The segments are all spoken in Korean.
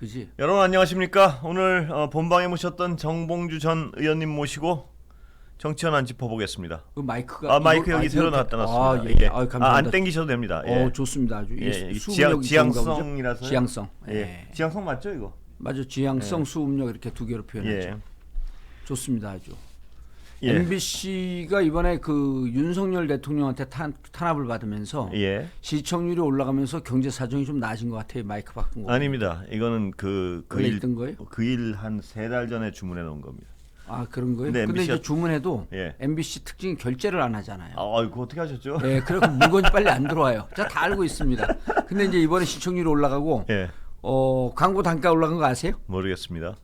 그지? 여러분 안녕하십니까? 오늘 본방에 모셨던 정봉주 전 의원님 모시고 정치현 안 짚어보겠습니다. 그 마이크가 마이크 여기 새로 놨습니다. 예. 예. 감사합니다. 안 땡기셔도 됩니다. 예. 좋습니다. 아주 예. 수음력이 지향성이라서 지향성. 예. 지향성 맞죠 이거? 맞아. 지향성, 수음력 이렇게 두 개로 표현하죠. 예. 좋습니다. 아주. 예. MBC가 이번에 그 윤석열 대통령한테 탄압을 받으면서 예. 시청률이 올라가면서 경제 사정이 좀 나아진 것 같아요. 마이크 바꾼 거. 아닙니다. 이거는 원래 있던 거예요? 그 일 한 3달 전에 주문해 놓은 겁니다. 아 그런 거예요? 근데 근데 MBC 가 이제 주문해도 예. MBC 특징이 결제를 안 하잖아요. 그거 어떻게 하셨죠? 네, 그래서 물건이 빨리 안 들어와요. 제가 다 알고 있습니다. 근데 이제 이번에 시청률이 올라가고 예. 광고 단가 올라간 거 아세요? 모르겠습니다.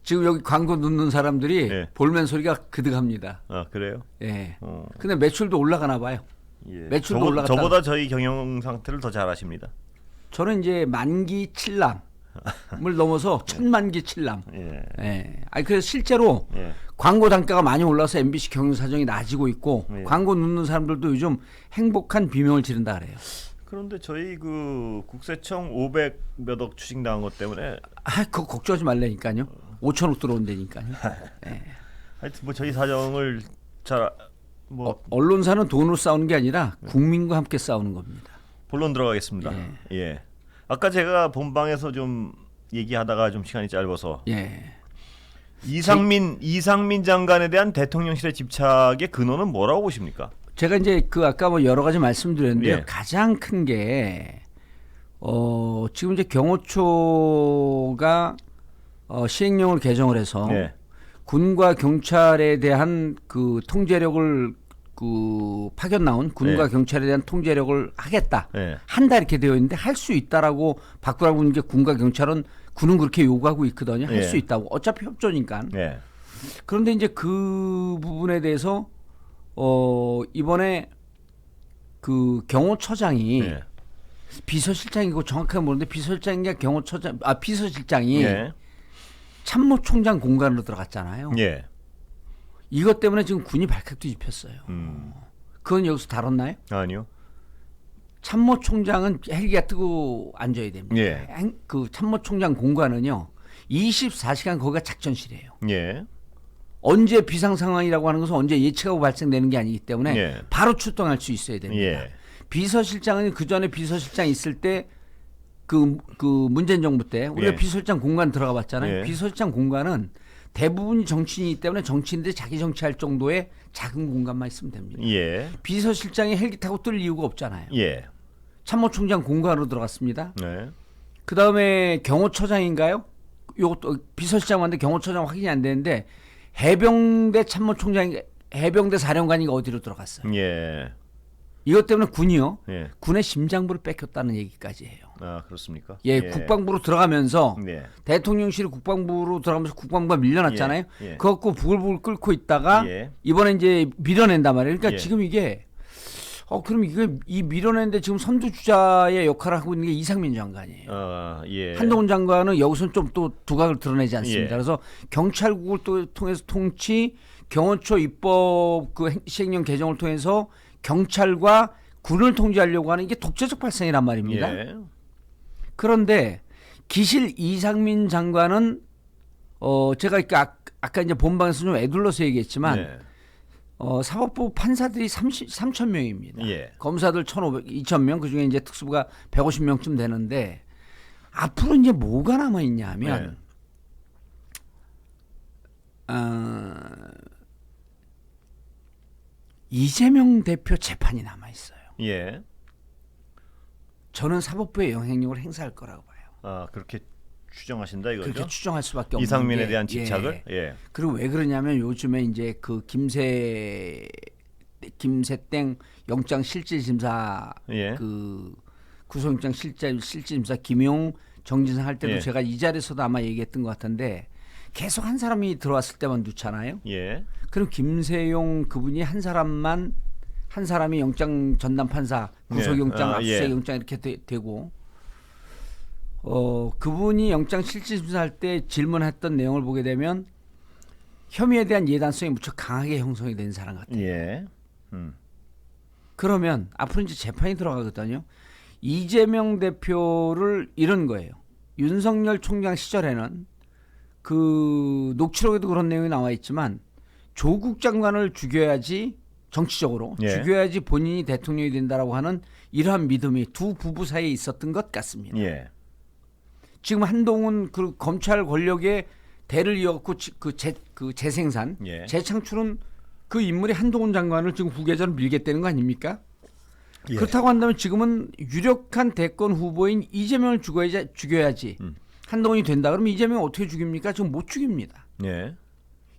지금 여기 광고 넣는 사람들이 예. 볼멘 소리가 그득합니다. 그래요? 예. 어. 근데 매출도 올라가나 봐요. 예. 매출도 올라갔다. 저보다 저희 경영 상태를 더 잘 아십니다. 저는 이제 만기 칠남을 넘어서 천만기 칠남. 예. 예. 아니 그래서 실제로 예. 광고 단가가 많이 올라서 MBC 경영 사정이 나아지고 있고 예. 광고 넣는 사람들도 요즘 행복한 비명을 지른다 그래요. 그런데 저희 그 국세청 500 몇 억 추징 당한 것 때문에 그거 걱정하지 말라니까요. 5천억 들어온다니까요. 예. 하여튼 뭐 저희 사정을 잘 언론사는 돈으로 싸우는 게 아니라 국민과 함께 싸우는 겁니다. 본론 들어가겠습니다. 예. 아까 제가 본방에서 좀 얘기하다가 좀 시간이 짧아서 예. 이상민 장관에 대한 대통령실의 집착의 근원은 뭐라고 보십니까? 제가 이제 그 아까 뭐 여러 가지 말씀드렸는데요. 예. 가장 큰 게 지금 이제 경호처가 시행령을 개정을 해서 예. 군과 경찰에 대한 그 통제력을 그 파견 나온 군과 예. 경찰에 대한 통제력을 하겠다. 예. 한다 이렇게 되어 있는데 할 수 있다라고 바꾸라고 하는 게 군과 경찰은 군은 그렇게 요구하고 있거든요. 할 예. 수 있다고. 어차피 협조니까. 예. 그런데 이제 그 부분에 대해서 이번에 그 경호처장이 예. 비서실장이고 정확하게 모르는데 비서실장인가 경호처장 비서실장이 예. 참모총장 공간으로 들어갔잖아요. 예. 이것 때문에 지금 군이 발칵 뒤집혔어요. 그건 여기서 다뤘나요? 아니요. 참모총장은 헬기가 뜨고 앉아야 됩니다. 예. 그 참모총장 공간은요 24시간 거기가 작전실이에요. 예. 언제 비상 상황이라고 하는 것은 언제 예측하고 발생되는 게 아니기 때문에 예. 바로 출동할 수 있어야 됩니다. 예. 비서실장은 그 전에 비서실장 있을 때 그 문재인 정부 때 우리가 예. 비서실장 공간 들어가 봤잖아요. 예. 비서실장 공간은 대부분이 정치인이기 때문에 정치인들이 자기 정치할 정도의 작은 공간만 있으면 됩니다. 예. 비서실장이 헬기 타고 뜰 이유가 없잖아요. 예. 참모총장 공간으로 들어갔습니다. 네. 그 다음에 경호처장인가요? 요것도 비서실장 왔는데 경호처장 확인이 안 되는데 해병대 참모총장, 해병대 사령관이 어디로 들어갔어요? 예. 이것 때문에 군이요. 예. 군의 심장부를 뺏겼다는 얘기까지 해요. 그렇습니까? 예, 국방부로 들어가면서 예. 대통령실이 국방부로 들어가면서 국방부가 밀려났잖아요. 예. 예. 그거 갖고 부글부글 끓고 있다가 예. 이번에 이제 밀어낸단 말이에요. 그러니까 예. 지금 이게 그럼 이게 이 밀어내는데 지금 선두주자의 역할을 하고 있는 게 이상민 장관이에요. 예. 한동훈 장관은 여기서는 좀 또 두각을 드러내지 않습니다. 예. 그래서 경찰국을 또 통해서 통치, 경호처 입법 그 시행령 개정을 통해서 경찰과 군을 통제하려고 하는 이게 독재적 발상이란 말입니다. 예. 그런데 기실 이상민 장관은 제가 아까 이제 본방에서 좀 애둘러서 얘기했지만 예. 사법부 판사들이 3천 명입니다. 예. 검사들 2,000명, 그중에 이제 특수부가 150명쯤 되는데 앞으로 이제 뭐가 남아 있냐면 이재명 대표 재판이 남아 있어요. 예. 저는 사법부의 영향력을 행사할 거라고 봐요. 그렇게 추정하신다 이거죠? 그렇게 추정할 수밖에 없는 이상민에 게, 대한 집착을? 예. 그리고 왜 그러냐면 요즘에 이제 그 김새땡 영장 실질심사 예. 그 구속영장 실질심사 김용 정진상 할 때도 예. 제가 이 자리에서도 아마 얘기했던 것 같은데 계속 한 사람이 들어왔을 때만 넣잖아요. 예. 그럼 김세용 그분이 한 사람이 영장 전담 판사 구속영장 압수수색영장 이렇게 되고 그분이 영장 실질심사할 때 질문했던 내용을 보게 되면 혐의에 대한 예단성이 무척 강하게 형성이 된 사람 같아요. 예. 그러면 앞으로 이제 재판이 들어가거든요. 이재명 대표를 이런 거예요. 윤석열 총장 시절에는 그 녹취록에도 그런 내용이 나와 있지만 조국 장관을 죽여야지 정치적으로 예. 죽여야지 본인이 대통령이 된다라고 하는 이러한 믿음이 두 부부 사이에 있었던 것 같습니다. 예. 지금 한동훈 그 검찰 권력의 대를 이어갖고 재생산, 예. 재창출은 그 인물이 한동훈 장관을 지금 후계자로 밀겠다는 거 아닙니까? 예. 그렇다고 한다면 지금은 유력한 대권 후보인 이재명을 죽여야지 한동훈이 된다. 그러면 이재명 어떻게 죽입니까? 지금 못 죽입니다. 예.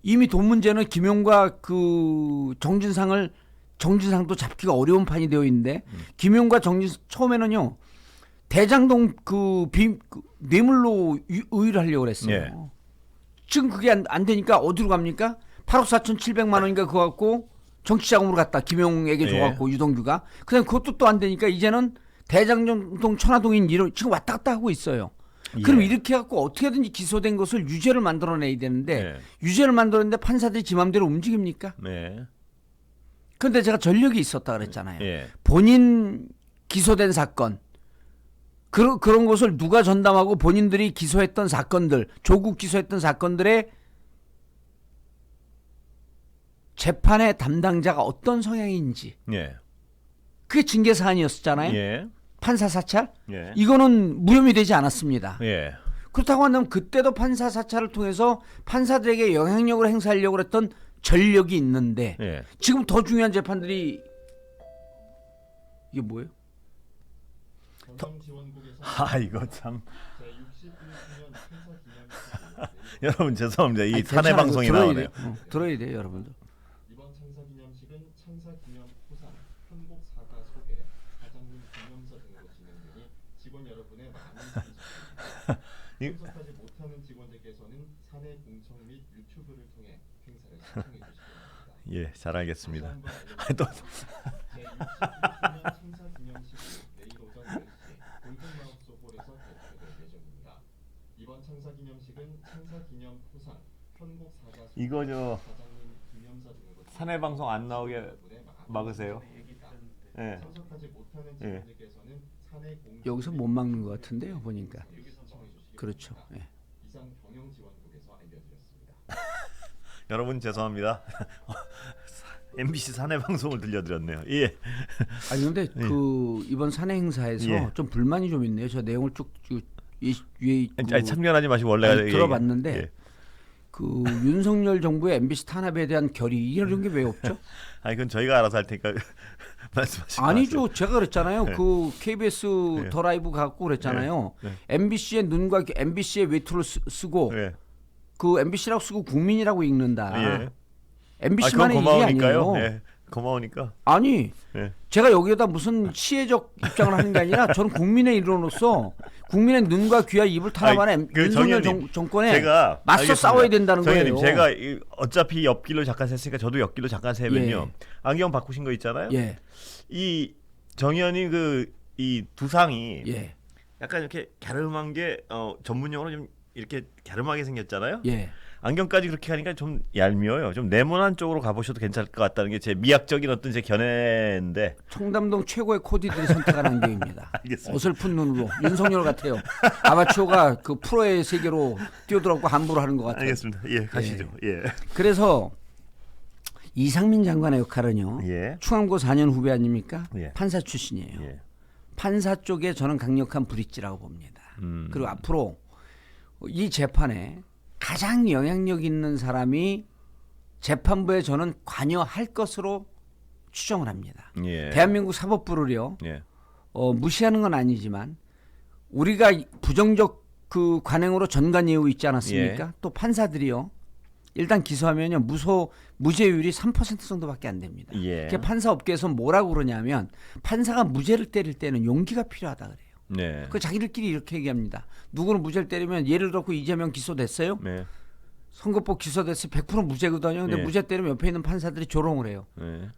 이미 돈 문제는 김용과 그 정진상도 잡기가 어려운 판이 되어 있는데 김용과 정진상 처음에는요 대장동 그 뇌물로 의유를 하려고 그랬어요. 예. 지금 그게 안 되니까 어디로 갑니까? 8억 4,700만 원인가 그거 갖고 정치자금으로 갔다 김용에게 예. 줘갖고 유동규가 그다음 그것도 또 안 되니까 이제는 대장동 천화동인 이런 지금 왔다 갔다 하고 있어요. 그럼 예. 이렇게 해갖고 어떻게든지 기소된 것을 유죄를 만들어내야 되는데 예. 유죄를 만들었는데 판사들이 지 맘대로 움직입니까? 네. 그런데 제가 전력이 있었다 그랬잖아요. 예. 본인 기소된 사건 그런 것을 누가 전담하고 본인들이 기소했던 사건들 조국 기소했던 사건들의 재판의 담당자가 어떤 성향인지 예. 그게 징계 사안이었잖아요. 예. 판사 사찰 예. 이거는 무혐의 되지 않았습니다. 예. 그렇다고 한다면 그때도 판사 사찰을 통해서 판사들에게 영향력을 행사하려고 했던 전력이 있는데 예. 지금 더 중요한 재판들이 이게 뭐예요? 아 이거 참 여러분 죄송합니다. 이 사내 방송이 나오네요. 들어야 돼요, 여러분들. 이번 창사기념식은 창사기념 후상, 한국 사가 소개, 사장님 기념서 등으로 진행되니 직원 여러분의 많은 지지 참석하지 못하는 직원들께서는 사내 공청 및 유튜브를 통해 행사를 시청해 주시기 바랍니다. 예, 잘 알겠습니다. 또 제69주년 창사기념식이 내일 오전 10시 골든마우스홀에서 개최될 예정입니다. 이번 창사기념식은 창사기념 후상, 한국 사가 소개, 이거 저 사장님 기념서 등으로 사내 방송 안 나오게 막으세요. 예. 참석하지 못하는 예. 직원들께서는 사내 공청 여기서 못 막는 것 같은데요, 보니까. 시청해 주시기 그렇죠. 바랍니다. 예. 이상 경영지원국에서 알려드렸습니다. 여러분 죄송합니다. MBC 사내 방송을 들려드렸네요. 예. 아니 근데 그 이번 사내 행사에서 예. 좀 불만이 좀 있네요. 저 내용을 쭉 위에 아니, 참견하지 마시고 원래 아니, 들어봤는데 예. 그 윤석열 정부의 MBC 탄압에 대한 결의 이런 게 왜 없죠? 아니 그건 저희가 알아서 할 테니까 말씀하시고. 아니죠. 제가 그랬잖아요. 네. 그 KBS 네. 더 라이브 갖고 그랬잖아요. 네. MBC의 눈과 MBC의 외투를 쓰고 예. 그 MBC라고 쓰고 국민이라고 읽는다. 예. 아, MBC만의 그건 일이 고마우니까요. 아니에요. 예. 고마우니까. 아니 예. 제가 여기에다 무슨 시혜적 입장을 하는 게 아니라 저는 국민의 일원으로서 국민의 눈과 귀와 입을 탄압하는 아니, 그 윤석열 정의원님, 정권에 제가 맞서 알겠습니다. 싸워야 된다는 정의원님, 거예요. 제가 어차피 옆길로 잠깐 샜으니까 저도 옆길로 잠깐 세면요. 예. 안경 바꾸신 거 있잖아요. 예, 이 정의원이 그 이 두상이 예, 약간 이렇게 갸름한 게 전문용어로 좀 이렇게 갸름하게 생겼잖아요. 예. 안경까지 그렇게 하니까 좀 얄미워요. 좀 네모난 쪽으로 가보셔도 괜찮을 것 같다는 게 제 미학적인 어떤 제 견해인데. 청담동 최고의 코디들이 선택한 안경입니다. 알겠습니다. 어설픈 눈으로 윤석열 같아요. 아마추어가 그 프로의 세계로 뛰어들었고 함부로 하는 것 같아요. 알겠습니다. 예, 가시죠. 예. 그래서 이상민 장관의 역할은요. 예. 충암고 4년 후배 아닙니까? 예. 판사 출신이에요. 예. 판사 쪽에 저는 강력한 브릿지라고 봅니다. 그리고 앞으로 이 재판에 가장 영향력 있는 사람이 재판부에 저는 관여할 것으로 추정을 합니다. 예. 대한민국 사법부를요. 예. 무시하는 건 아니지만 우리가 부정적 그 관행으로 전관예우 있지 않았습니까? 예. 또 판사들이요. 일단 기소하면요 무죄율이 3% 정도밖에 안 됩니다. 예. 그 판사 업계에서 뭐라고 그러냐면 판사가 무죄를 때릴 때는 용기가 필요하다 그래요. 네. 그 자기들끼리 이렇게 얘기합니다. 누구는 무죄를 때리면 예를 들어 이재명 기소됐어요. 네. 선거법 기소됐어요. 100% 무죄거든요. 근데 예. 무죄 때리면 옆에 있는 판사들이 조롱을 해요. 네.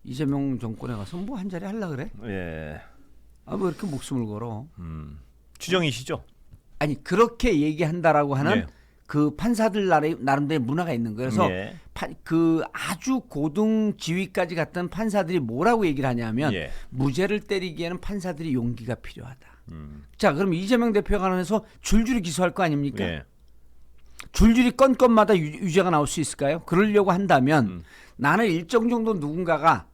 이재명 정권에 가서 뭐 한 자리 하려 그래? 예. 아, 왜 이렇게 목숨을 걸어? 추정이시죠? 아니 그렇게 얘기한다라고 하는 예. 그 판사들 나름대로 문화가 있는 거예요. 그래서 예. 그 아주 고등 지위까지 갔던 판사들이 뭐라고 얘기를 하냐면 예. 무죄를 때리기에는 판사들이 용기가 필요하다. 자, 그럼 이재명 대표에 관해서 줄줄이 기소할 거 아닙니까? 예. 줄줄이 건건마다 유죄가 나올 수 있을까요? 그러려고 한다면 나는 일정 정도 누군가가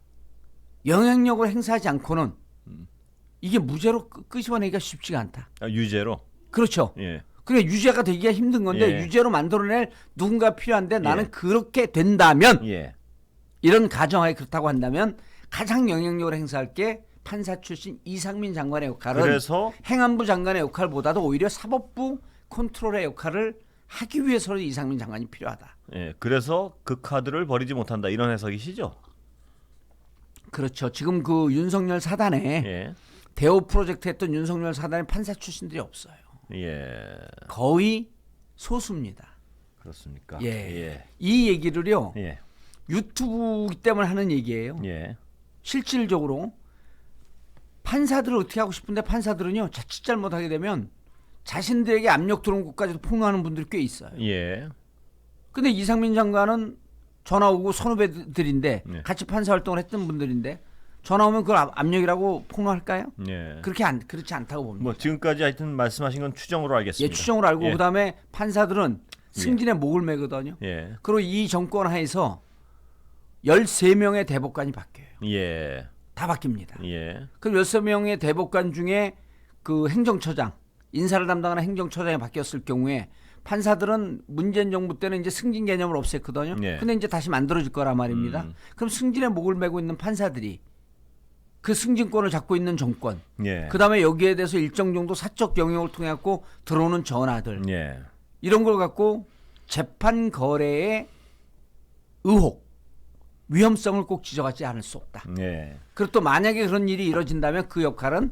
영향력을 행사하지 않고는 이게 무죄로 끄집어내기가 쉽지가 않다. 아, 유죄로. 그렇죠. 예. 그러니까 유죄가 되기가 힘든 건데 예. 유죄로 만들어낼 누군가 필요한데 나는 예. 그렇게 된다면 예. 이런 가정하에 그렇다고 한다면 가장 영향력을 행사할 게 판사 출신 이상민 장관의 역할은 그래서 행안부 장관의 역할보다도 오히려 사법부 컨트롤의 역할을 하기 위해서는 이상민 장관이 필요하다. 예. 그래서 그 카드를 버리지 못한다 이런 해석이시죠? 그렇죠. 지금 그 윤석열 사단에 예. 대호 프로젝트 했던 윤석열 사단의 판사 출신들이 없어요. 예. 거의 소수입니다. 그렇습니까? 예. 예. 이 얘기를요. 예. 유튜브기 때문에 하는 얘기예요. 예. 실질적으로 판사들을 어떻게 하고 싶은데 판사들은요. 자칫 잘못하게 되면 자신들에게 압력 들어온 곳까지도 폭로하는 분들이 꽤 있어요. 예. 근데 이상민 장관은 전화 오고 선후배들인데 네. 같이 판사 활동을 했던 분들인데 전화 오면 그걸 압력이라고 폭로할까요? 예. 그렇지 않다고 봅니다. 뭐 지금까지 하여튼 말씀하신 건 추정으로 알겠습니다. 예, 추정을 알고 예. 그다음에 판사들은 승진의 목을 매거든요. 예. 그리고 이 정권 하에서 13명의 대법관이 바뀌어요. 예. 다 바뀝니다. 예. 그 13명의 대법관 중에 그 행정처장, 인사를 담당하는 행정처장이 바뀌었을 경우에 판사들은 문재인 정부 때는 이제 승진 개념을 없앴거든요. 예. 근데 이제 다시 만들어질 거란 말입니다. 그럼 승진의 목을 메고 있는 판사들이 그 승진권을 잡고 있는 정권, 예. 그다음에 여기에 대해서 일정 정도 사적 영역을 통해 갖고 들어오는 전화들, 예. 이런 걸 갖고 재판 거래의 의혹, 위험성을 꼭 지적하지 않을 수 없다. 예. 그리고 또 만약에 그런 일이 이뤄진다면 그 역할은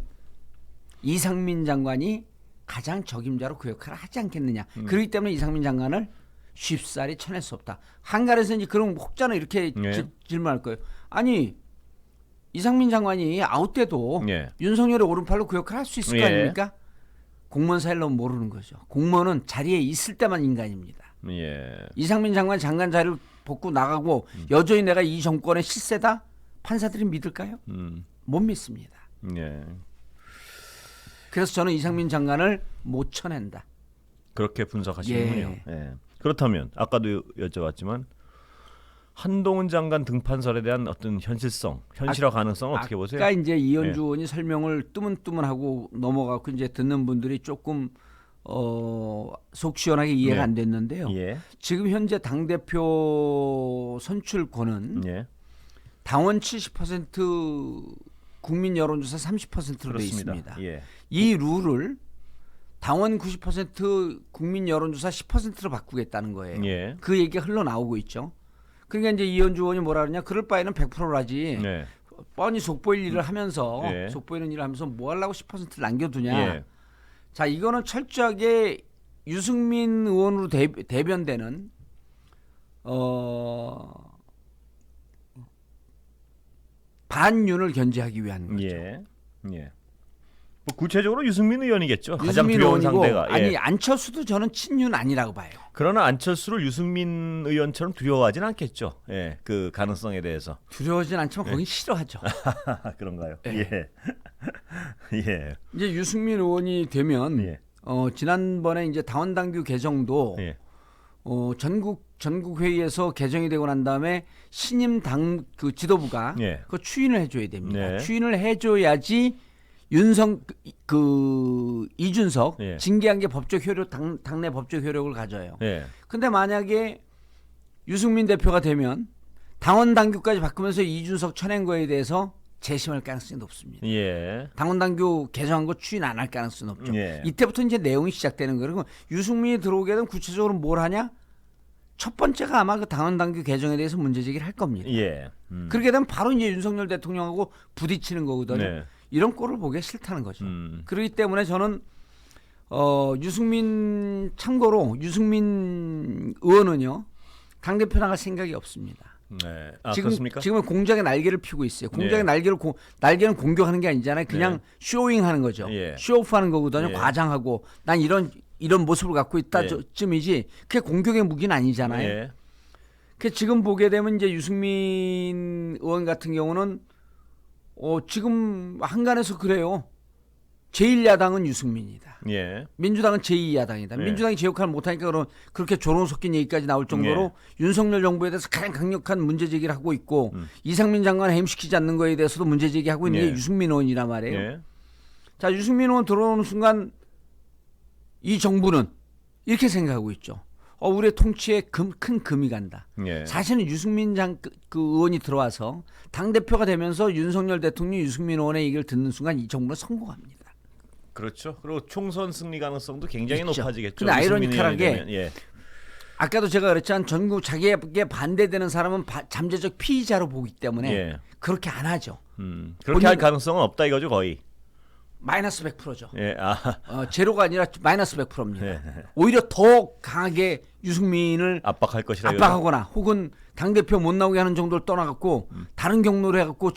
이상민 장관이 가장 적임자로 그 역할을 하지 않겠느냐. 그렇기 때문에 이상민 장관을 쉽사리 쳐낼 수 없다. 한간에서 이제 그런 혹자는 이렇게 예. 질문할 거예요. 아니 이상민 장관이 아웃돼도 예. 윤석열의 오른팔로 그 역할을 할 수 있을 거 예. 아닙니까? 공무원 사일러면 모르는 거죠. 공무원은 자리에 있을 때만 인간입니다. 예. 이상민 장관 장관 자리를 벗고 나가고 여전히 내가 이 정권의 실세다? 판사들이 믿을까요? 못 믿습니다. 예. 그래서 저는 이상민 장관을 못 쳐낸다. 그렇게 분석하시는군요. 예. 예. 그렇다면 아까도 여쭤봤지만 한동훈 장관 등판설에 대한 어떤 현실화 가능성은 어떻게 보세요? 아까 이제 이현주 예. 의원이 설명을 뜨문뜨문하고 넘어가고 이제 듣는 분들이 조금 속 시원하게 이해가 네. 안 됐는데요. 예. 지금 현재 당 대표 선출권은 예. 당원 70% 국민 여론조사 30%로 돼 그렇습니다. 있습니다. 예. 이 룰을 당원 90% 국민 여론조사 10%로 바꾸겠다는 거예요. 예. 그 얘기가 흘러나오고 있죠. 그러니까 이제 이현주 의원이 뭐라 그러냐. 그럴 바에는 100%라지. 네. 뻔히 속보일 일을 하면서 예. 속보이는 일을 하면서 뭐 하려고 10%를 남겨두냐. 예. 자, 이거는 철저하게 유승민 의원으로 대변되는 반윤을 견제하기 위한 거죠. 예. 예. 뭐 구체적으로 유승민 의원이겠죠. 가장 유승민 두려운 의원이고 상대가. 예. 아니 안철수도 저는 친윤 아니라고 봐요. 그러나 안철수를 유승민 의원처럼 두려워하진 않겠죠. 예. 그 가능성에 대해서. 두려워하진 않지만 거긴 싫어하죠. 그런가요? 예. 예. 예. 이제 유승민 의원이 되면 예. 지난번에 이제 당원 당규 개정도 예. 전국 회의에서 개정이 되고 난 다음에 신임 당 그 지도부가 예. 그 추인을 해줘야 됩니다. 네. 추인을 해줘야지 이준석 예. 징계한 게 법적 효력 당내 법적 효력을 가져요. 예. 근데 만약에 유승민 대표가 되면 당원 당규까지 바꾸면서 이준석 쳐낸 거에 대해서 재심할 가능성이 높습니다. 예. 당원 당규 개정한 거 추인 안 할 가능성이 높죠. 예. 이때부터 이제 내용이 시작되는 거예요. 그럼 유승민이 들어오게 되면 구체적으로 뭘 하냐? 첫 번째가 아마 그 당원 당규 개정에 대해서 문제 제기를 할 겁니다. 예. 그렇게 되면 바로 이제 윤석열 대통령하고 부딪히는 거거든요. 네. 이런 꼴을 보기 싫다는 거죠. 음. 그렇기 때문에 저는 참고로 유승민 의원은요 당대표 나갈 생각이 없습니다. 네. 아, 그렇습니까? 지금은 공작의 날개를 피고 있어요. 공작의 네. 날개는 공격하는 게 아니잖아요. 그냥 네. 쇼잉하는 거죠. 예. 쇼오프하는 거거든요. 예. 과장하고 난 이런 모습을 갖고 있다쯤이지. 그게 공격의 무기는 아니잖아요. 예. 그 지금 보게 되면 이제 유승민 의원 같은 경우는 지금 한간에서 그래요. 제1야당은 유승민이다. 예. 민주당은 제2야당이다. 예. 민주당이 제 역할을 못하니까 그렇게 조롱 섞인 얘기까지 나올 정도로 윤석열 정부에 대해서 가장 강력한 문제 제기를 하고 있고 이상민 장관 해임시키지 않는 거에 대해서도 문제 제기하고 있는 게 유승민 의원이란 말이에요. 예. 자, 유승민 의원 들어오는 순간 이 정부는 이렇게 생각하고 있죠. 우리의 통치에 큰 금이 간다. 예. 사실은 유승민 그 의원이 들어와서 당대표가 되면서 윤석열 대통령이 유승민 의원의 얘기를 듣는 순간 이 정부는 성공합니다. 그렇죠. 그리고 총선 승리 가능성도 굉장히 있죠. 높아지겠죠. 근데 아이러니컬하게 되면. 예. 아까도 제가 그랬지만 전국 자기에게 반대되는 사람은 잠재적 피의자로 보기 때문에 예. 그렇게 안 하죠. 그렇게 할 가능성은 없다 이거죠, 거의. 마이너스 100%죠. 예. 제로가 아니라 마이너스 100%입니다. 예. 오히려 더 강하게 유승민을 압박할 것이라 압박하거나 혹은 당대표 못 나오게 하는 정도를 떠나갖고 다른 경로를 해갖고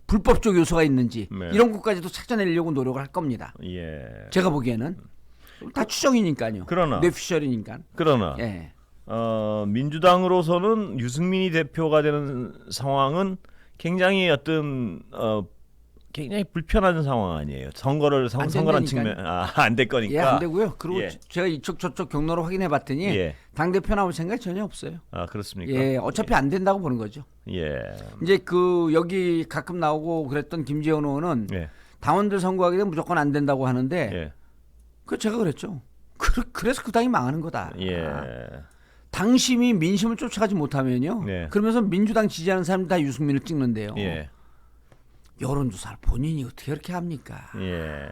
불법적 요소가 있는지 네. 이런 것까지도 찾아내려고 노력을 할 겁니다. 예. 제가 보기에는 다 추정이니까요. 그러나. 뇌피셜이니까. 그러나 예. 민주당으로서는 유승민이 대표가 되는 상황은 굉장히 굉장히 불편한 상황 아니에요. 선거란 된다니까요. 측면 안 될 거니까. 예, 안 되고요. 그리고 예. 제가 이쪽 저쪽 경로로 확인해 봤더니 예. 당대표 나올 생각이 전혀 없어요. 그렇습니까? 예, 어차피 안 된다고 보는 거죠. 예. 이제 여기 가끔 나오고 그랬던 김재원 의원은 예. 당원들 선거하게 되면 무조건 안 된다고 하는데 예. 제가 그랬죠. 그래서 그 당이 망하는 거다. 예. 당심이 민심을 쫓아가지 못하면요. 네. 그러면서 민주당 지지하는 사람들 다 유승민을 찍는데요. 예. 여론조사를 본인이 어떻게 그렇게 합니까? 예.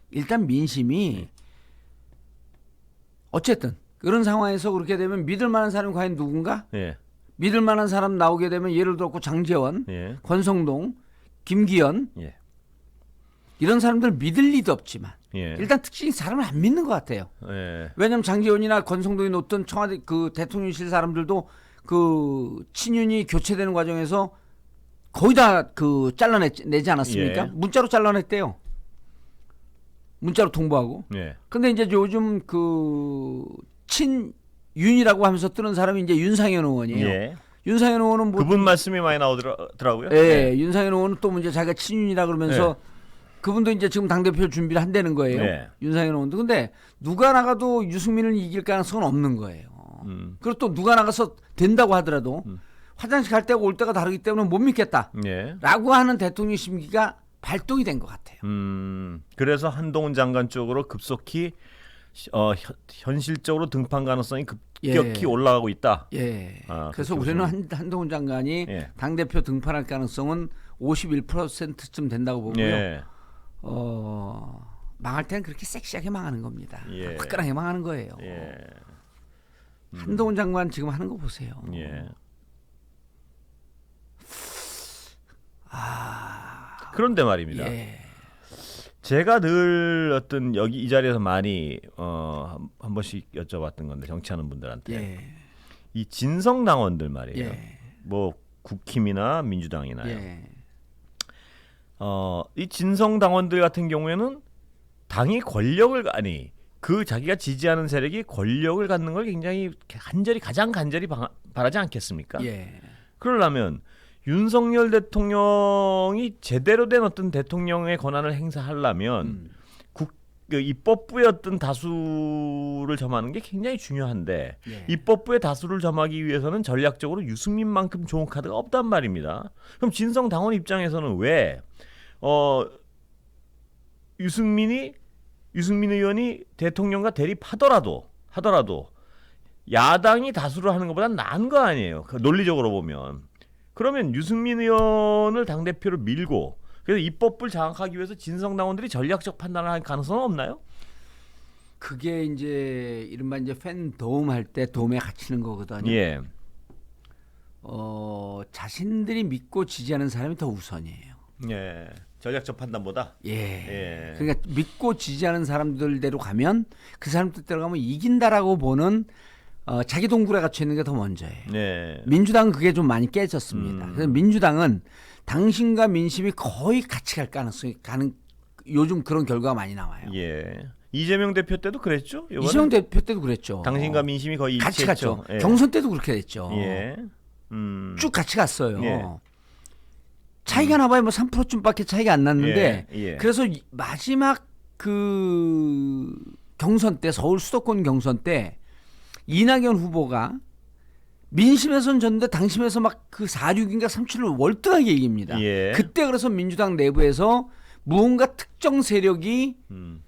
일단 민심이 어쨌든 그런 상황에서 그렇게 되면 믿을 만한 사람이 과연 누군가? 예. 믿을 만한 사람 나오게 되면 예를 들어 장제원, 예. 권성동, 김기현 예. 이런 사람들 믿을 리도 없지만 예. 일단 특징이 사람을 안 믿는 것 같아요. 예. 왜냐하면 장제원이나 권성동이 놓던 청와대 그 대통령실 사람들도 그 친윤이 교체되는 과정에서 거의 다 잘라내지 않았습니까? 예. 문자로 잘라냈대요. 문자로 통보하고. 예. 근데 이제 요즘 친윤이라고 하면서 뜨는 사람이 이제 윤상현 의원이에요. 예. 윤상현 의원은 그분 말씀이 많이 나오더라고요. 예, 윤상현 의원은 또 이제 자기가 친윤이라 그러면서 그분도 이제 지금 당대표 준비를 한다는 거예요. 네. 윤상현 의원도. 근데 누가 나가도 유승민을 이길 가능성은 없는 거예요. 그리고 또 누가 나가서 된다고 하더라도 화장실 갈 때가 올 때가 다르기 때문에 못 믿겠다. 예. 라고 하는 대통령 심기가 발동이 된 것 같아요. 그래서 한동훈 장관 쪽으로 급속히 현실적으로 등판 가능성이 급격히 예. 올라가고 있다. 예. 그래서 그렇게 우리는 한동훈 장관이 예. 당대표 등판할 가능성은 51%쯤 된다고 보고요. 예. 망할 때는 그렇게 섹시하게 망하는 겁니다. 예. 화끈하게 망하는 거예요. 예. 한동훈 장관 지금 하는 거 보세요. 예. 그런데 말입니다. 예. 제가 늘 이 자리에서 많이 한 번씩 여쭤봤던 건데 정치하는 분들한테 예. 이 진성 당원들 말이에요. 예. 뭐 국힘이나 민주당이나요. 예. 이 진성 당원들 같은 경우에는 당이 자기가 지지하는 세력이 권력을 갖는 걸 굉장히 가장 간절히 바라지 않겠습니까? 예. 그러려면 윤석열 대통령이 제대로 된 어떤 대통령의 권한을 행사하려면 입법부의 어떤 다수를 점하는 게 굉장히 중요한데 예. 입법부의 다수를 점하기 위해서는 전략적으로 유승민만큼 좋은 카드가 없단 말입니다. 그럼 진성 당원 입장에서는 왜 유승민 의원이 대통령과 대립하더라도 야당이 다수를 하는 것보다 나은 거 아니에요. 논리적으로 보면. 그러면 유승민 의원을 당대표로 밀고 그래서 입법부를 장악하기 위해서 진성 당원들이 전략적 판단을 할 가능성은 없나요? 그게 이제 이른바 이제 팬 도움할 때 도움에 갇히는 거거든요. 예. 자신들이 믿고 지지하는 사람이 더 우선이에요. 예. 전략적 판단보다. 예. 예. 그러니까 믿고 지지하는 사람들대로 가면 그 사람들대로 가면 이긴다라고 보는 자기 동굴에 갇혀 있는 게 더 먼저예요. 네. 민주당은 그게 좀 많이 깨졌습니다. 그래서 민주당은 당신과 민심이 거의 같이 갈 가능성이 요즘 그런 결과가 많이 나와요. 예. 이재명 대표 때도 그랬죠? 이번에? 이재명 대표 때도 그랬죠. 당신과 민심이 거의 같이 일치했죠. 갔죠. 예. 경선 때도 그렇게 됐죠. 예. 쭉 같이 갔어요. 예. 차이가 나봐야 뭐 3%쯤밖에 차이가 안 났는데 예, 예. 그래서 마지막 그 경선 때 서울 수도권 경선 때 이낙연 후보가 민심에선 졌는데 당심에서 막 그 4.6인가 3.7을 월등하게 이깁니다. 예. 그때 그래서 민주당 내부에서 무언가 특정 세력이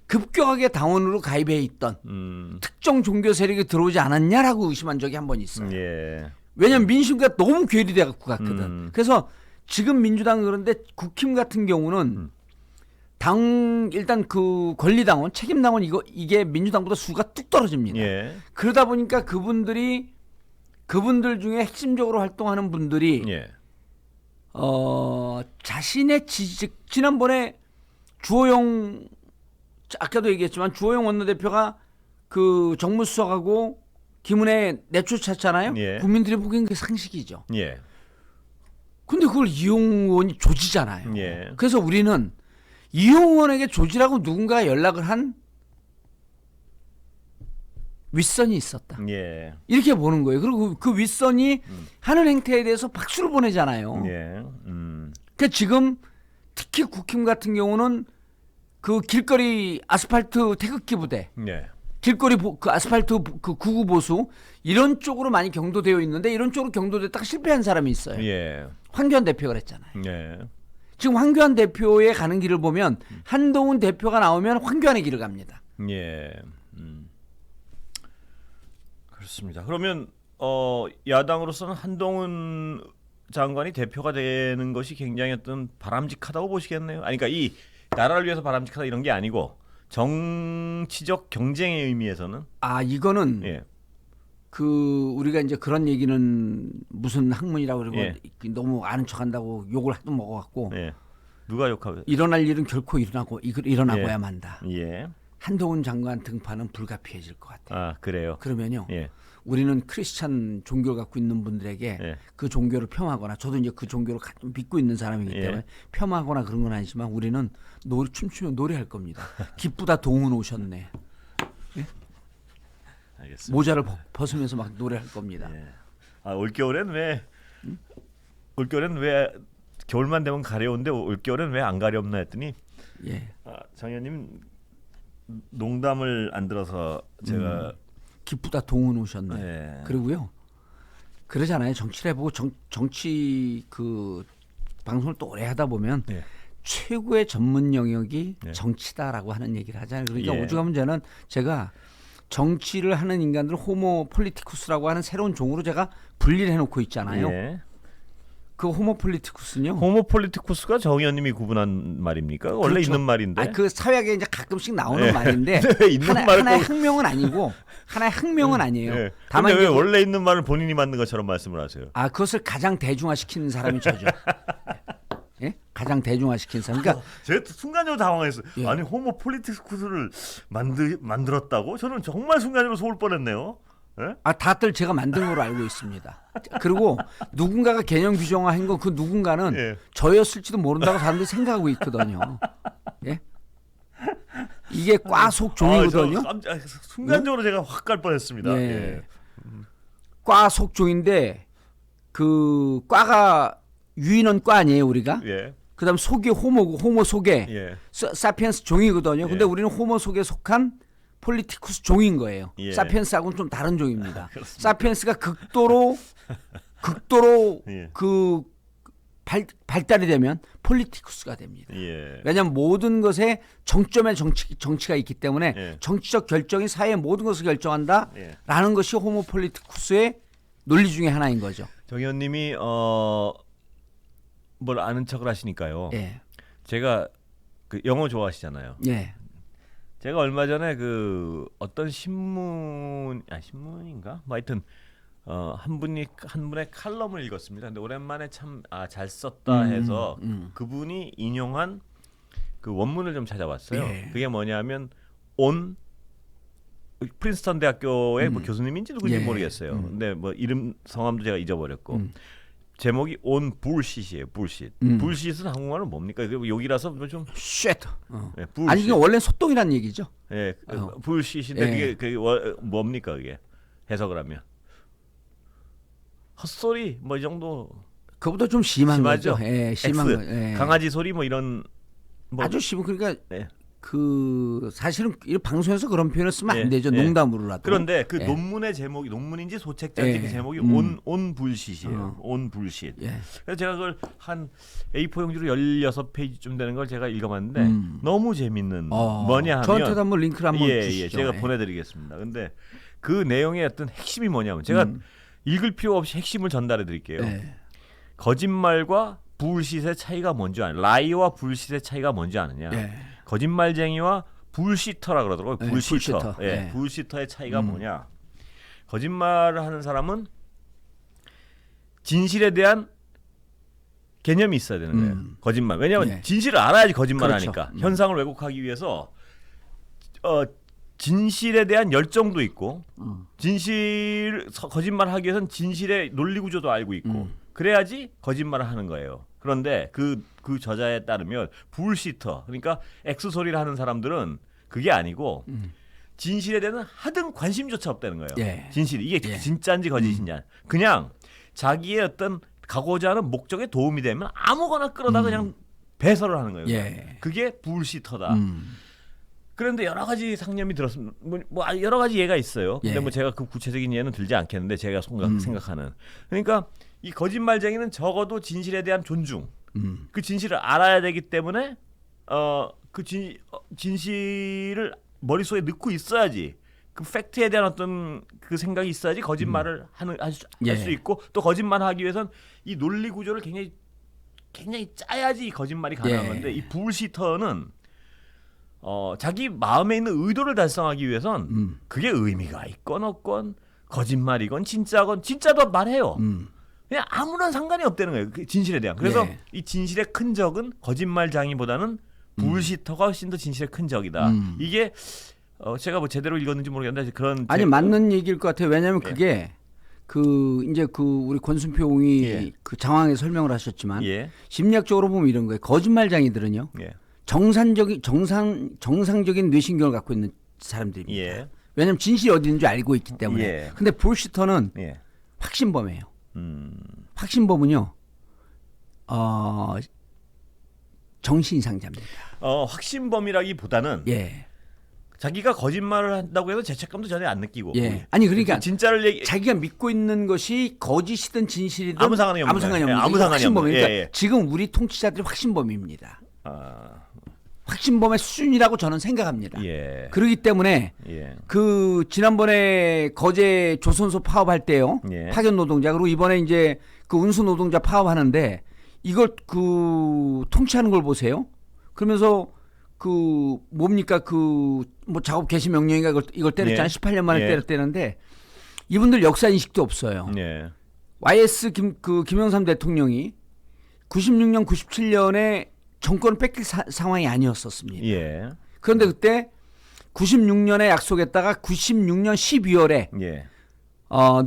급격하게 당원으로 가입해 있던 특정 종교 세력이 들어오지 않았냐라고 의심한 적이 한 번 있어요. 예. 왜냐하면 민심과 너무 괴리돼 갖고 갔거든. 그래서 지금 민주당은 그런데 국힘 같은 경우는 당 일단 그 권리당원, 책임당원 이게 민주당보다 수가 뚝 떨어집니다. 예. 그러다 보니까 그분들 중에 핵심적으로 활동하는 분들이 예. 자신의 지난번에 주호영 아까도 얘기했지만 주호영 원내대표가 그 정무수석하고 김은혜 내쫓았잖아요. 예. 국민들이 보기엔 그게 상식이죠. 예. 근데 그걸 이용호 의원이 조지잖아요. 예. 그래서 우리는 이용호 의원에게 조지라고 누군가 연락을 한 윗선이 있었다. 예. 이렇게 보는 거예요. 그리고 그 윗선이 하는 행태에 대해서 박수를 보내잖아요. 예. 그러니까 지금 특히 국힘 같은 경우는 그 길거리 아스팔트 태극기 부대, 예. 길거리 그 아스팔트 그 구구 보수 이런 쪽으로 많이 경도되어 있는데 이런 쪽으로 경도됐다가 실패한 사람이 있어요. 예. 황교안 대표가 그랬잖아요. 예. 지금 황교안 대표의 가는 길을 보면 한동훈 대표가 나오면 황교안의 길을 갑니다. 예. 그렇습니다. 그러면 야당으로서는 한동훈 장관이 대표가 되는 것이 굉장히 어떤 바람직하다고 보시겠네요. 아니 그러니까 이 나라를 위해서 바람직하다 이런 게 아니고 정치적 경쟁의 의미에서는 이거는 예. 그 우리가 이제 그런 얘기는 무슨 학문이라고 그러고 예. 너무 아는 척한다고 욕을 하도 먹어갖고 예. 누가 욕하고 일어날 일은 결코 일어나고야 예. 만다. 예. 한동훈 장관 등판은 불가피해질 것 같아요. 아, 그래요. 그러면요. 예. 우리는 크리스찬 종교를 갖고 있는 분들에게 예. 그 종교를 폄하하거나 저도 이제 그 종교를 믿고 있는 사람이기 때문에 예. 폄하하거나 그런 건 아니지만 우리는 춤추며 노래할 겁니다. 기쁘다 동훈 오셨네. 알겠습니다. 모자를 벗으면서 막 노래할 겁니다. 예. 올겨울엔 왜 겨울만 되면 가려운데 올겨울엔 왜 안 가렵나 했더니 예. 장 의원님 농담을 안 들어서 제가 기쁘다 동훈 오셨네. 예. 그리고요. 그러잖아요. 정치를 해보고 정치 그 방송을 또 오래 하다 보면 예. 최고의 전문 영역이 예. 정치다라고 하는 얘기를 하잖아요. 그러니까 예. 오죽하면 저는 제가 정치를 하는 인간들을 호모 폴리티쿠스라고 하는 새로운 종으로 제가 분리를 해놓고 있잖아요. 예. 그 호모 폴리티쿠스는요. 호모 폴리티쿠스가 정 의원님이 구분한 말입니까? 원래 그렇죠. 있는 말인데. 그 사회학에 이제 가끔씩 나오는 예. 말인데 왜 있는 말을 하나의 꼭- 학명은 아니고 하나의 학명은 아니에요. 예. 다만 근데 왜 이제 원래 있는 말을 본인이 만든 것처럼 말씀을 하세요? 그것을 가장 대중화시키는 사람이 저죠. 예? 가장 대중화시킨 사람. 그러니까 제가 순간적으로 당황했어요. 예. 아니 호모 폴리티쿠스를 만들었다고? 저는 정말 순간적으로 속을 뻔했네요. 예? 다들 제가 만든 걸로 알고 있습니다. 그리고 누군가가 개념 규정화한 건 그 누군가는 예. 저였을지도 모른다고 사람들이 생각하고 있거든요. 예? 이게 과속 종이거든요. 순간적으로 제가 확 갈 뻔했습니다. 예. 예. 과속 종인데 그 과가 유인원 과 아니에요 우리가? 예. 그다음 속이 호모 속에 예. 사피엔스 종이거든요. 근데 예. 우리는 호모 속에 속한 폴리티쿠스 종인 거예요. 예. 사피엔스하고는 좀 다른 종입니다. 그렇습니다. 사피엔스가 극도로 예. 그 발달이 되면 폴리티쿠스가 됩니다. 예. 왜냐하면 모든 것에 정점에 정치가 있기 때문에 예. 정치적 결정이 사회의 모든 것을 결정한다라는 예. 것이 호모 폴리티쿠스의 논리 중에 하나인 거죠. 정 의원님이 뭘 아는 척을 하시니까요. 예, 제가 그 영어 좋아하시잖아요. 예, 제가 얼마 전에 그 어떤 신문인가? 뭐 하여튼 한 분의 칼럼을 읽었습니다. 근데 오랜만에 참 잘 썼다 해서 그분이 인용한 그 원문을 좀 찾아봤어요. 예. 그게 뭐냐면 온 프린스턴 대학교의 뭐 교수님인지 누군지 예. 모르겠어요. 근데 뭐 이름 성함도 제가 잊어버렸고 제목이 on bullshit이에요. bullshit. bullshit은 한국말은 뭡니까? 여기라서 좀 쉣. 예, 아니 이게 원래 소똥이라는 얘기죠. 예, bullshit인데 예. 그게 뭡니까 그게 해석을 하면 헛소리 뭐 이 정도. 그보다 좀 심한 심하죠? 거죠. 예, 심한 X, 거. 예. 강아지 소리 뭐 이런 뭐 아주 심한 그러니까 네. 그 사실은 이 방송에서 그런 표현을 쓰면 예, 안 되죠. 예. 농담으로라도. 그런데 그 예. 논문의 제목이 논문인지 소책자인지 예. 그 제목이 온 불시이에요. 온 불시. 예. 그래서 제가 그걸 한 A4 용지로 16페이지쯤 되는 걸 제가 읽어봤는데 너무 재밌는 뭐냐 하면 저한테도 한번 링크를 한번 예, 주시죠. 예, 제가 예. 보내드리겠습니다. 근데 그 내용의 어떤 핵심이 뭐냐면 제가 읽을 필요 없이 핵심을 전달해 드릴게요. 예. 거짓말과 불시의 차이가 뭔지 아냐? 라이와 불시의 차이가 뭔지 아느냐? 예. 거짓말쟁이와 불시터라 그러더라고요. 예, 불시터. 불시터. 예, 예. 불시터의 차이가 뭐냐? 거짓말을 하는 사람은 진실에 대한 개념이 있어야 되는 거예요. 거짓말. 왜냐하면 예. 진실을 알아야지 거짓말을 그렇죠. 하니까. 현상을 왜곡하기 위해서 진실에 대한 열정도 있고 거짓말하기 위해서는 진실의 논리 구조도 알고 있고 그래야지 거짓말을 하는 거예요. 그런데 그 저자에 따르면 불시터 그러니까 X 소리를 하는 사람들은 그게 아니고 진실에 대한 하등 관심조차 없다는 거예요. 예. 진실이 이게 예. 진짜인지 거짓이냐. 그냥 자기의 어떤 가고자 하는 목적에 도움이 되면 아무거나 끌어다 그냥 배설을 하는 거예요. 예. 그게 불시터다. 그런데 여러 가지 상념이 들었습니다. 뭐 여러 가지 예가 있어요. 근데 예. 뭐 제가 그 구체적인 예는 들지 않겠는데 제가 생각하는. 그러니까 이 거짓말쟁이는 적어도 진실에 대한 존중, 그 진실을 알아야 되기 때문에 진실을 머릿속에 넣고 있어야지. 그 팩트에 대한 어떤 그 생각이 있어야지 거짓말을 할 수 예. 있고 또 거짓말하기 위해선 이 논리 구조를 굉장히 짜야지 이 거짓말이 가능한 예. 건데 이 불시터는 자기 마음에 있는 의도를 달성하기 위해선 그게 의미가 있건 없건 거짓말이건 진짜도 말해요. 그냥 아무런 상관이 없다는 거예요. 그 진실에 대한. 그래서 예. 이 진실의 큰 적은 거짓말장이보다는 불시터가 훨씬 더 진실의 큰 적이다. 이게 제가 뭐 제대로 읽었는지 모르겠는데 그런 아니 맞는 얘기일 것 같아요. 왜냐하면 그게 이제 우리 권순표웅이 예. 그 장황하게 설명을 하셨지만 예. 심리학적으로 보면 이런 거예요. 거짓말장이들은요. 예. 정상적인 뇌신경을 갖고 있는 사람들입니다. 예. 왜냐하면 진실이 어디 있는지 알고 있기 때문에. 예. 근데 불시터는 예. 확신범이에요. 확신범은요. 정신 이상자입니다. 확신범이라기보다는 예. 자기가 거짓말을 한다고 해서 죄책감도 전혀 안 느끼고. 예. 아니 그러니까 진짜를 자기가 믿고 있는 것이 거짓이든 진실이든 아무 상관이 없는 없는 거예요. 아무 거예요. 상관이 없는 확신범이니까 거예요. 예, 예. 지금 우리 통치자들이 확신범입니다. 아, 확신범의 수준이라고 저는 생각합니다. 예. 그렇기 때문에 예. 그 지난번에 거제 조선소 파업할 때요. 예. 파견 노동자 그리고 이번에 이제 그 운수 노동자 파업하는데 이걸 그 통치하는 걸 보세요. 그러면서 그 뭡니까 그 뭐 작업 개시 명령인가 이걸 때렸잖아요. 예. 18년 만에 예. 때렸대는데 이분들 역사 인식도 없어요. 예. YS 김영삼 대통령이 96년 97년에 정권을 뺏길 상황이 아니었었습니다. 예. 그런데 그때 96년에 약속했다가 96년 12월에 예.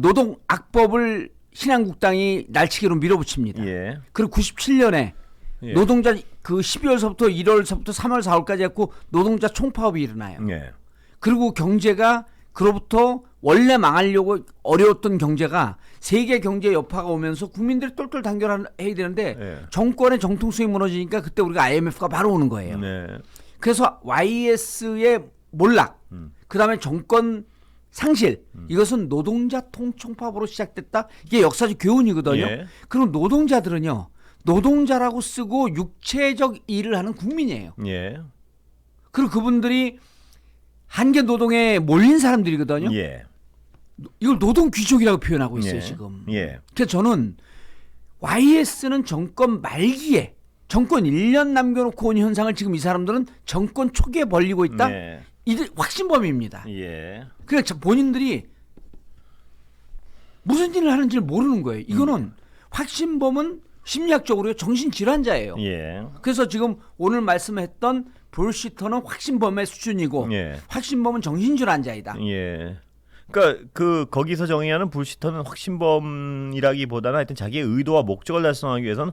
노동 악법을 신한국당이 날치기로 밀어붙입니다. 예. 그리고 97년에 예. 노동자 그 12월서부터 1월서부터 3월 4월까지 했고 노동자 총파업이 일어나요. 예. 그리고 경제가 그로부터 원래 망하려고 어려웠던 경제가 세계 경제 여파가 오면서 국민들이 똘똘 단결해야 되는데 예. 정권의 정통성이 무너지니까 그때 우리가 IMF가 바로 오는 거예요. 네. 그래서 YS의 몰락, 그다음에 정권 상실, 이것은 노동자 총파업으로 시작됐다. 이게 역사적 교훈이거든요. 예. 그리고 노동자들은요. 노동자라고 쓰고 육체적 일을 하는 국민이에요. 예. 그리고 그분들이 한계 노동에 몰린 사람들이거든요. 예. 이걸 노동 귀족이라고 표현하고 있어요, 예. 지금. 예. 그래서 저는 YS는 정권 말기에 정권 1년 남겨놓고 온 현상을 지금 이 사람들은 정권 초기에 벌리고 있다. 네. 이들 확신범입니다. 예. 그러니까 본인들이 무슨 일을 하는지를 모르는 거예요. 이거는 확신범은 심리학적으로 정신질환자예요. 예. 그래서 지금 오늘 말씀했던 불시터는 확신범의 수준이고 예. 확신범은 정신질환자이다. 예. 그러니까 거기서 정의하는 불시터는 확신범이라기보다는 하여튼 자기의 의도와 목적을 달성하기 위해서는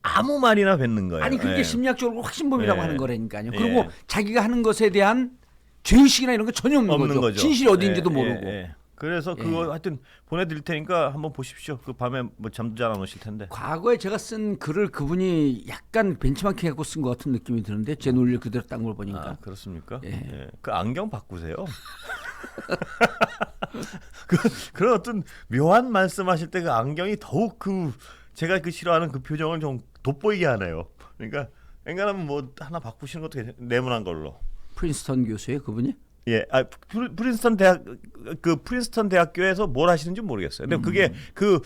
아무 말이나 뱉는 거예요. 아니 그게 예. 심리학적으로 확신범이라고 예. 하는 거라니까요. 예. 그리고 자기가 하는 것에 대한 죄의식이나 이런 거 전혀 없는 거죠. 진실이 어디인지도 모르고. 예. 그래서 그거 하여튼 보내드릴 테니까 한번 보십시오. 그 밤에 뭐 잠도 잘 안 오실 텐데. 과거에 제가 쓴 글을 그분이 약간 benchmarking 하고 쓴 것 같은 느낌이 드는데 제 논리를 그대로 딴 걸 보니까. 아, 그렇습니까? 예. 예. 그 안경 바꾸세요. 그런 어떤 묘한 말씀하실 때 그 안경이 더욱 그 제가 그 싫어하는 그 표정을 좀 돋보이게 하네요. 그러니까 앵간하면 뭐 하나 바꾸시는 것도 네모난 걸로. 프린스턴 교수예요, 그분이? 예, 프린스턴 대학 그 프린스턴 대학교에서 뭘 하시는지 모르겠어요. 근데 그게 그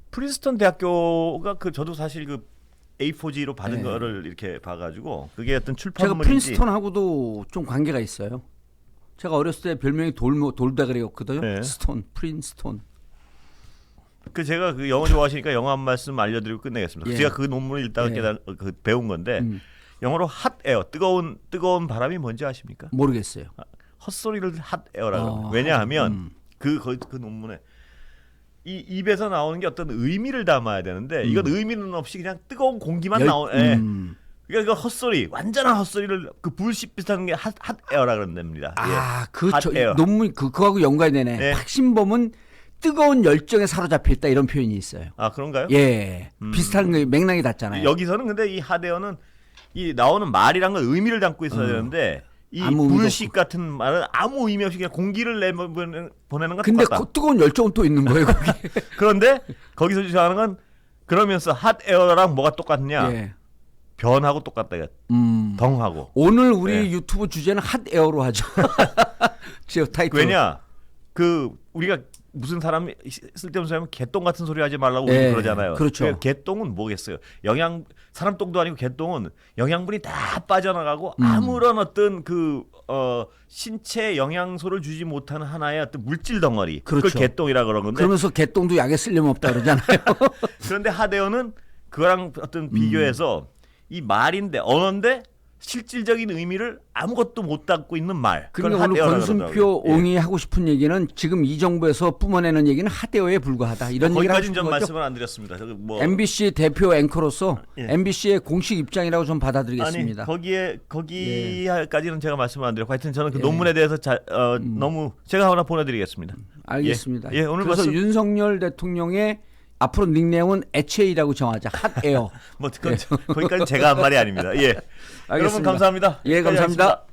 프린스턴 대학교가 그 저도 사실 그 A4G로 받은 네. 거를 이렇게 봐가지고 그게 어떤 제가 출판물인지. 프린스턴하고도 좀 관계가 있어요. 제가 어렸을 때 별명이 돌다그리였거든요. 네. 스톤, 프린스톤. 그 제가 그 영어 좋아하시니까 영어 한 말씀 알려드리고 끝내겠습니다. 예. 제가 그 논문을 읽다가 예. 그 배운 건데 영어로 핫에어 뜨거운 바람이 뭔지 아십니까? 모르겠어요. 헛소리를 핫에어라고 합니다. 아, 왜냐하면 그 논문에 이 입에서 나오는 게 어떤 의미를 담아야 되는데 이건 의미는 없이 그냥 뜨거운 공기만 나오네. 그러니까 그 헛소리, 완전한 헛소리를 그 불씨 비슷한 게 핫에어라 그런답니다. 아, 핫에어. 논문 그거하고 연관이 되네. 예. 박신범은 뜨거운 열정에 사로잡혀 있다 이런 표현이 있어요. 아 그런가요? 예, 비슷한 거 맥락이 닿잖아요. 여기서는 근데 이 핫에어는 이 나오는 말이란 건 의미를 담고 있어야 되는데 이 아무 의미도 불씨 같은 말은 아무 의미 없이 그냥 공기를 보내는 건 근데 똑같다. 그 뜨거운 열정은 또 있는 거예요, 거기. 그런데 거기서 주장하는 건 그러면서 핫에어랑 뭐가 똑같냐? 예. 변하고 똑같다. 이거. 덩하고. 오늘 우리 예. 유튜브 주제는 핫에어로 하죠. 제 타이틀. 왜냐? 그 우리가 무슨 사람이 쓸데없는 사람은 개똥 같은 소리 하지 말라고 예, 그러잖아요. 그렇죠. 그러니까 개똥은 뭐겠어요? 사람 똥도 아니고 개똥은 영양분이 다 빠져나가고 아무런 어떤 그 신체 영양소를 주지 못하는 하나의 어떤 물질 덩어리. 그렇죠. 그걸 개똥이라 그런 건데. 그러면서 개똥도 약에 쓸려면 없다 그러잖아요. 그런데 핫에어는 그거랑 어떤 비교해서 이 말인데 언어인데 실질적인 의미를 아무것도 못 담고 있는 말. 그러니까 오늘 핫에어라고 권순표 그러더라고요. 예. 옹이 하고 싶은 얘기는 지금 이 정부에서 뿜어내는 얘기는 핫에어에 불과하다. 이런 얘기를 하고 거기까지는 싶은 전 거죠. 말씀을 안 드렸습니다. 저기 뭐 MBC 대표 앵커로서 예. MBC의 공식 입장이라고 좀 받아들이겠습니다. 아니 거기까지는 제가 말씀을 안 드렸고 하여튼 저는 그 예. 논문에 대해서 너무 제가 하나 보내드리겠습니다. 알겠습니다. 예, 오늘 그래서 말씀- 윤석열 대통령의 앞으로 닉네임은 HA라고 정하자. 핫에어. 뭐 거기까지 제가 한 말이 아닙니다. 예. 여러분 알겠습니다. 감사합니다. 예, 감사합니다. 여기까지 하겠습니다.